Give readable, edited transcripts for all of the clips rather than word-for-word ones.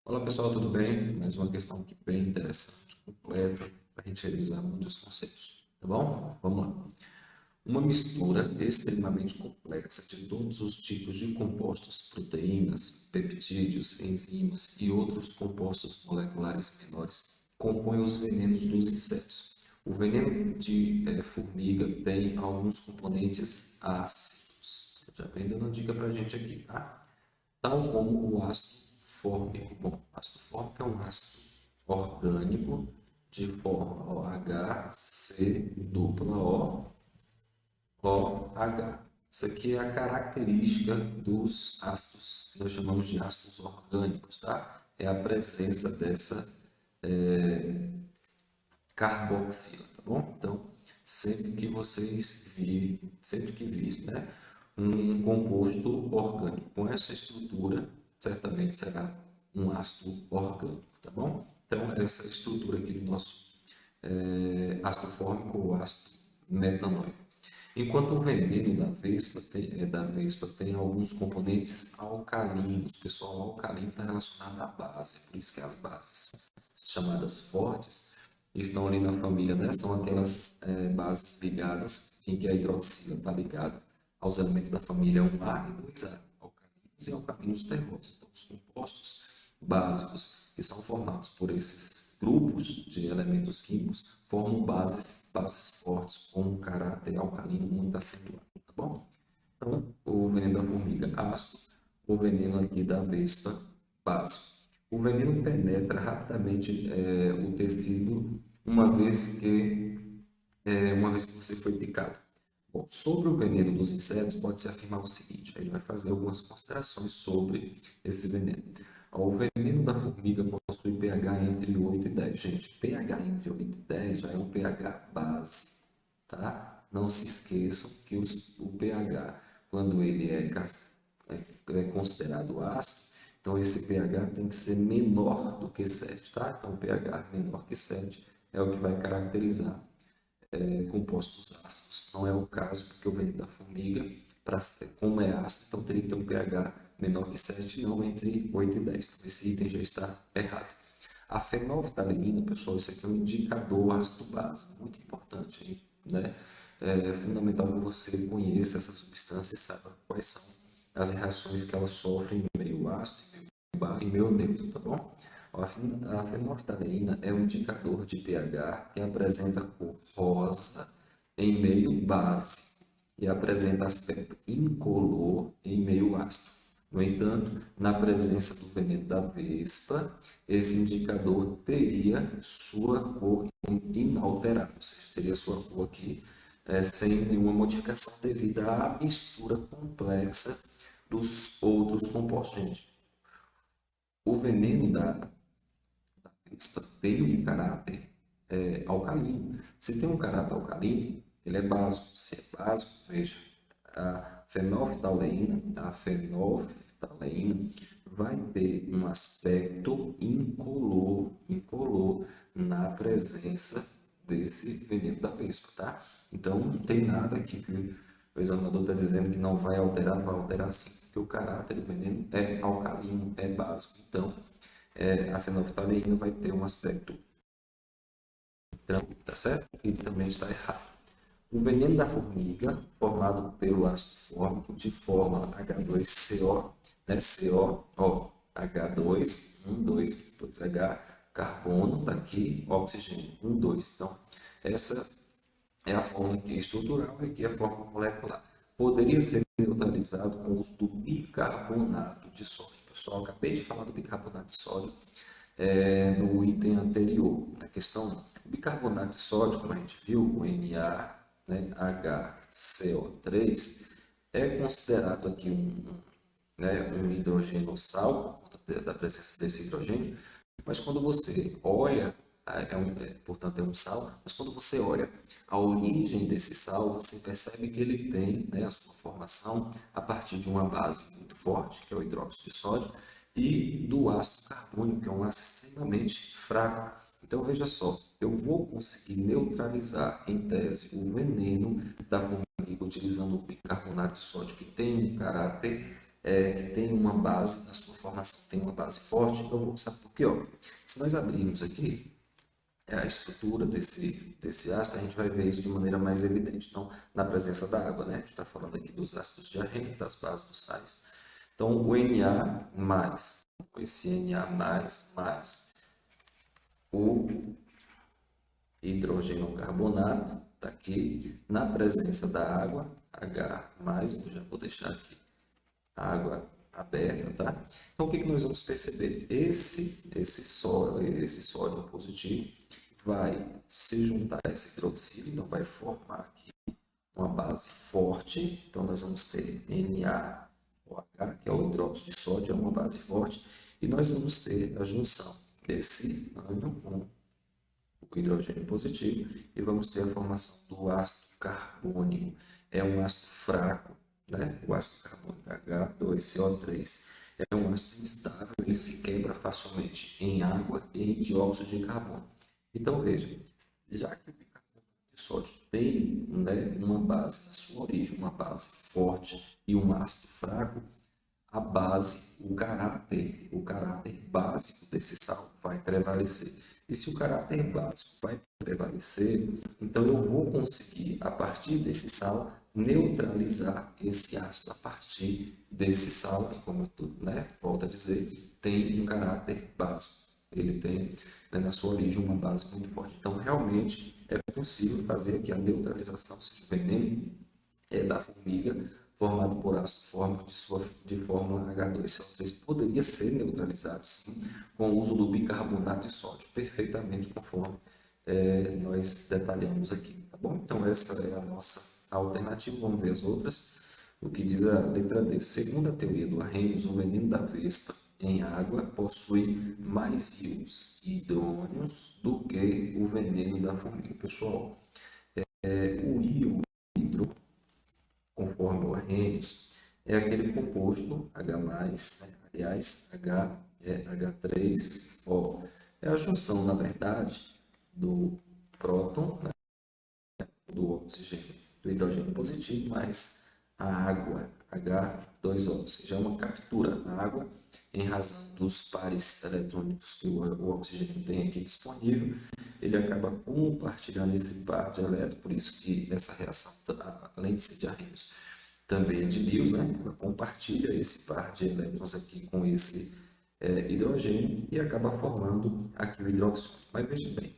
Olá pessoal, tudo bem? Mais uma questão aqui bem interessante, completa, para a gente revisar muitos conceitos, tá bom? Vamos lá. Uma mistura extremamente complexa de todos os tipos de compostos, proteínas, peptídeos, enzimas e outros compostos moleculares menores compõe os venenos dos insetos. O veneno de formiga tem alguns componentes ácidos. Já vem dando uma dica para a gente aqui, tá? Tal como o ácido fórmico. Bom, ácido fórmico é um ácido orgânico de forma OH, dupla OH. Isso aqui é a característica dos ácidos, que nós chamamos de ácidos orgânicos, tá? É a presença dessa carboxila, tá bom? Então, sempre que virem, né, um composto orgânico com essa estrutura, certamente será um ácido orgânico, tá bom? Então, essa estrutura aqui do nosso ácido fórmico ou ácido metanóico. Enquanto o veneno da vespa tem alguns componentes alcalinos. Pessoal, o alcalino está relacionado à base, por isso que as bases chamadas fortes estão ali na família, né? São aquelas bases ligadas, em que a hidroxila está ligada aos elementos da família 1A e 2A, alcalinos e alcalinos terrosos. Então, os compostos básicos que são formados por esses grupos de elementos químicos formam bases fortes com um caráter alcalino muito acentuado, tá bom? Então, o veneno da formiga ácido, o veneno aqui da vespa básico. O veneno penetra rapidamente o tecido uma vez que você foi picado. Bom, sobre o veneno dos insetos, pode-se afirmar o seguinte: a gente vai fazer algumas considerações sobre esse veneno. O veneno da formiga possui pH entre 8 e 10. Gente, pH entre 8 e 10 já é um pH base, tá? Não se esqueçam que o pH, quando ele é considerado ácido, então esse pH tem que ser menor do que 7, tá? Então, pH menor que 7 é o que vai caracterizar compostos ácidos. Não é o caso, porque o veneno da formiga, como é ácido, então teria que ter um pH menor que 7, não entre 8 e 10. Então, esse item já está errado. A fenolftaleína, pessoal, isso aqui é um indicador ácido-base, muito importante, hein? Né? É fundamental que você conheça essa substância e saiba quais são as reações que ela sofre em meio ácido, em meio base, em meio neutro, tá bom? A fenolftaleína é um indicador de pH que apresenta cor rosa em meio base e apresenta aspecto incolor em meio ácido. No entanto, na presença do veneno da vespa, esse indicador teria sua cor inalterada, ou seja, teria sua cor aqui sem nenhuma modificação devido à mistura complexa dos outros compostos. Gente, o veneno da vespa tem um caráter alcalino. Se tem um caráter alcalino, ele é básico. Se é básico, veja, a fenolftaleína vai ter um aspecto incolor na presença desse veneno da vespa, tá? Então, não tem nada aqui que o examinador está dizendo que não vai alterar sim, porque o caráter do veneno é alcalino, é básico. Então, a fenolftaleína vai ter um aspecto tá certo? Ele também está errado. O veneno da formiga, formado pelo ácido fórmico de forma H2CO, né? CO, ó, H2, 1, 2, 2H, carbono, está aqui, oxigênio, 1, 2. Então, essa é a forma aqui estrutural e aqui é a forma molecular. Poderia ser neutralizado com o uso do bicarbonato de sódio. Pessoal, acabei de falar do bicarbonato de sódio no item anterior, na questão 1. O bicarbonato de sódio, como a gente viu, o Na, né, HCO3, é considerado aqui um hidrogênio sal, por conta da presença desse hidrogênio, mas quando você olha, portanto é um sal, mas quando você olha a origem desse sal, você percebe que ele tem, né, a sua formação a partir de uma base muito forte, que é o hidróxido de sódio, e do ácido carbônico, que é um ácido extremamente fraco. Então veja só, eu vou conseguir neutralizar em tese o veneno da formiga utilizando o bicarbonato de sódio, que tem um caráter que tem uma base, na sua formação tem uma base forte, eu vou, sabe por quê? Ó, se nós abrirmos aqui a estrutura desse ácido, a gente vai ver isso de maneira mais evidente. Então, na presença da água, né? A gente está falando aqui dos ácidos de arrênio, das bases dos sais. Então, o Na mais, esse Na mais o hidrogênio carbonato, está aqui, na presença da água, H+, eu já vou deixar aqui a água aberta, tá? Então, o que nós vamos perceber? Esse sódio positivo vai se juntar a esse hidroxílio, então vai formar aqui uma base forte. Então, nós vamos ter NaOH, que é o hidróxido de sódio, é uma base forte, e nós vamos ter a junção desse ânion com o hidrogênio positivo e vamos ter a formação do ácido carbônico. É um ácido fraco, né? O ácido carbônico H2CO3 é um ácido instável, ele se quebra facilmente em água e em dióxido de carbono. Então veja, já que o bicarbonato de sódio tem, né, uma base na sua origem, uma base forte e um ácido fraco, a base, o caráter básico desse sal vai prevalecer. E se o caráter básico vai prevalecer, então eu vou conseguir, a partir desse sal, neutralizar esse ácido a partir desse sal, que, como eu volto a dizer, tem um caráter básico. Ele tem, né, na sua origem uma base muito forte. Então, realmente, é possível fazer aqui a neutralização do veneno da formiga, formado por ácido fórmico de fórmula H2CO3, poderia ser neutralizado, sim, com o uso do bicarbonato de sódio, perfeitamente conforme nós detalhamos aqui, tá bom? Então, essa é a nossa alternativa, vamos ver as outras. O que diz a letra D? Segundo a teoria do Arrhenius, o veneno da vespa em água possui mais íons hidrônios do que o veneno da formiga. Pessoal, o íon hidro, conforme o Arrhenius, é aquele composto H+, né? Aliás, H é H3O. É a junção, na verdade, do próton, né, do oxigênio, do hidrogênio positivo, mais a água, H2O, ou seja, é uma captura. A água, em razão dos pares eletrônicos que o oxigênio tem aqui disponível, ele acaba compartilhando esse par de elétrons, por isso que essa reação, além de ser de Arrhenius, também é de Lewis, né? Ela compartilha esse par de elétrons aqui com esse hidrogênio e acaba formando aqui o hidroxígeno. Mas veja bem,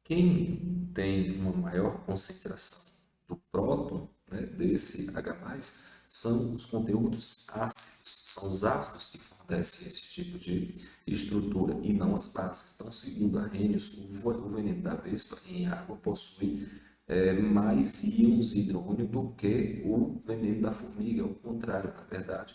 quem tem uma maior concentração do próton, né, desse H+, são os conteúdos ácidos, são os ácidos que fornecem esse tipo de estrutura e não as bases. Então, segundo Arrhenius, o veneno da vespa em água possui mais íons hidrônio do que o veneno da formiga, ao contrário, na verdade.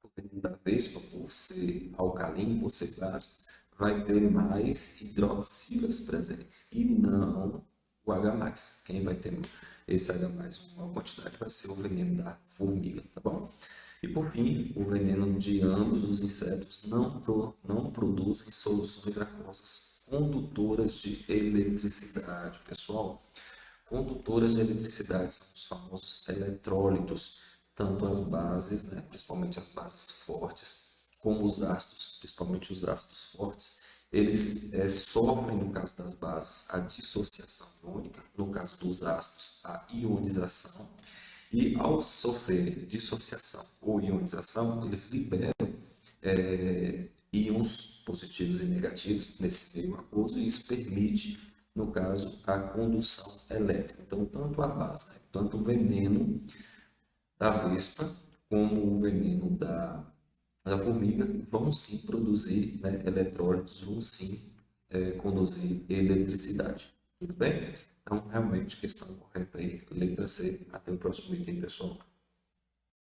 O veneno da vespa, por ser alcalino, por ser básico, vai ter mais hidroxilas presentes e não o H+. Quem vai ter esse H+, uma maior quantidade, vai ser o veneno da formiga, tá bom? E por fim, o veneno de ambos os insetos não produzem soluções aquosas condutoras de eletricidade. Pessoal, condutoras de eletricidade são os famosos eletrólitos, tanto as bases, né, principalmente as bases fortes, como os ácidos, principalmente os ácidos fortes, eles sofrem, no caso das bases, a dissociação iônica, no caso dos ácidos, a ionização, e ao sofrer dissociação ou ionização, eles liberam íons positivos e negativos nesse meio aquoso, e isso permite, no caso, a condução elétrica. Então, tanto a base, né, tanto o veneno da vespa como o veneno da formiga vão sim produzir, né, eletrólitos, vão sim conduzir eletricidade. Tudo bem? Então, realmente, questão correta aí, letra C. Até o próximo item, pessoal.